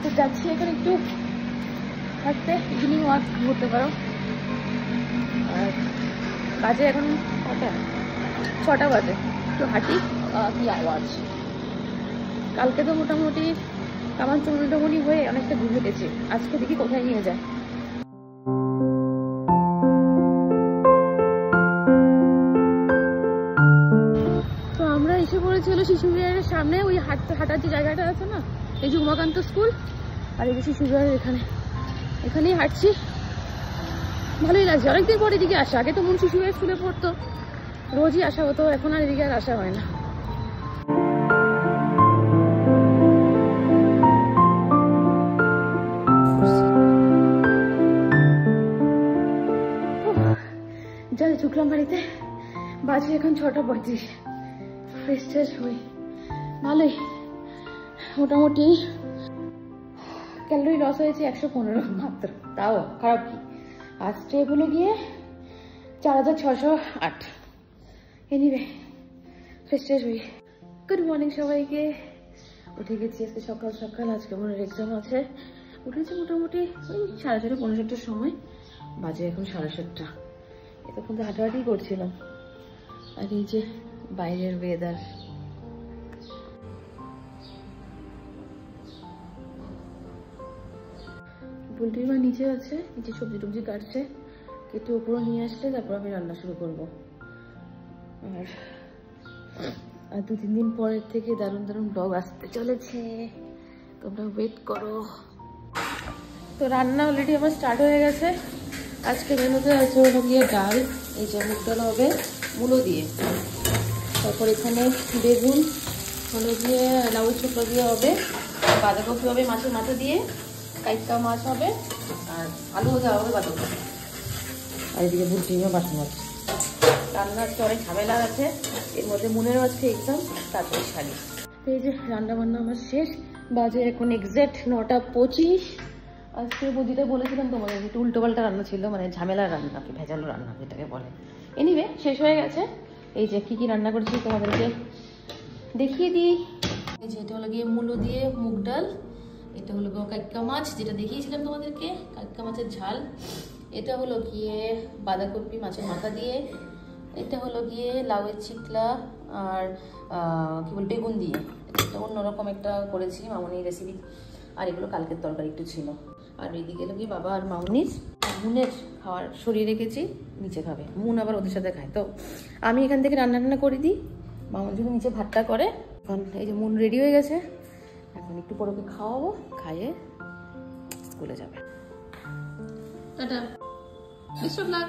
তো যাচ্ছি এখানে একটু হাঁটতে, ইভিনিং ওয়াক করতে পারো। আর বাজে এখন কটা, 6টা বাজে। একটু হাঁটি, কি আওয়াজ। কালকে তো মোটামুটি কামান চুমনি হয়ে অনেকটা ঘুরে হেঁটেছি, আজকে দেখি কোথায় নিয়ে যায়। তো আমরা এসে পড়েছিল শিশু বিহারের সামনে, ওই হাঁটার যে জায়গাটা আছে না, এই যে উমাকান্ত স্কুল আর এই যে শিশু বিহারের এখানেই হাঁটছি। ভালোই লাগছে, অনেকদিন পর এদিকে আসা। আগে তো মন শিশু বিহার স্কুলে পড়তো, রোজই আসা হতো, এখন আর এদিকে আর আসা হয় না। যাই ঢুকলাম বাড়িতে, বাজে এখন 6:35। ফ্রেশ ট্রেশ হই, ভালোই মোটামুটি ক্যালোরি লস হয়েছে 115 মাত্র, তাও খারাপ কি। আর স্টেপ হলো গিয়ে 4608। এনিওয়ে ফ্রেশ ট্রেশ হই। গুড মর্নিং সবাইকে। উঠে গেছি আজকে সকাল সকাল, আজকে মনের এক্সাম আছে। উঠেছি মোটামুটি ওই 6:30 পৌনে 7টার সময়, বাজে এখন 7:30। এতক্ষণ তো হাঁটাহাঁটি করছিলাম। আর এই যে বাইরের ওয়েদার, পোলট্রি মা নিচে আছে, নিচে সবজি টবজি কাটছে, কেটে উপরে নিয়ে আসলে তারপর আমি রান্না শুরু করবো। আর 2-3 দিন পরের থেকে দারুণ দারুণ ব্লগ আসতে চলেছে, তোমরা ওয়েট করো। তো রান্না অলরেডি আমার স্টার্ট হয়ে গেছে। আজকে মেনুতে আছে হলো গিয়ে ডাল, এই যে মুগ ডাল হবে মূলো দিয়ে, তারপর এখানে বেগুন হলো গিয়ে লাউ চোখা দিয়ে হবে, বাঁধাকপি হবে মাছের মাথা দিয়ে, কাইকা মাছ হবে, আর আলুও দেওয়া হবে বাঁধাকপি, আর এদিকে বুটি বাসন মাছ। রান্না আজকে অনেক ঝামেলা আছে, এর মধ্যে মনেরও আজকে এক্সাম, তারপরে শাড়ি। এই যে রান্না বান্না আমার শেষ, বাজে এখন এক্সাক্ট 9:25। আজকে বদিটা বলেছিলাম তোমাদের একটু উল্টোপাল্টা রান্না ছিল, মানে ঝামেলার রান্না, ভেজালো রান্না যেটাকে বলে। এনিওয়ে শেষ হয়ে গেছে। এই যে কি রান্না করেছি তোমাদেরকে দেখিয়ে দিই। এই যে এটা হলো গিয়ে মূলো দিয়ে মুগ ডাল, এটা হলো কাইকা মাছ যেটা দেখিয়েছিলাম তোমাদেরকে, কাইকা মাছের ঝাল, এটা হলো গিয়ে বাঁধাকপি মাছের মাথা দিয়ে, এটা হলো গিয়ে লাউয়ের চিকলা আর কি বল বেগুন দিয়ে, এটা অন্যরকম একটা করেছি মামনির রেসিপি। আর এগুলো কালকের তরকারি একটু ছিল। আর এইদিকে হলো গিয়ে বাবা আর মামনির মুনের খাওয়ার সরিয়ে রেখেছি, নিচে খাবে। মুন আবার ওদের সাথে খায়, তো আমি এখান থেকে রান্না করে দিই, মামনি যদি নিচে ভাতটা করে। এখন এই যে মুন রেডি হয়ে গেছে, এখন একটু পরে ওকে খাওয়াবো, খাইয়ে স্কুলে যাবে। Tata, best of luck.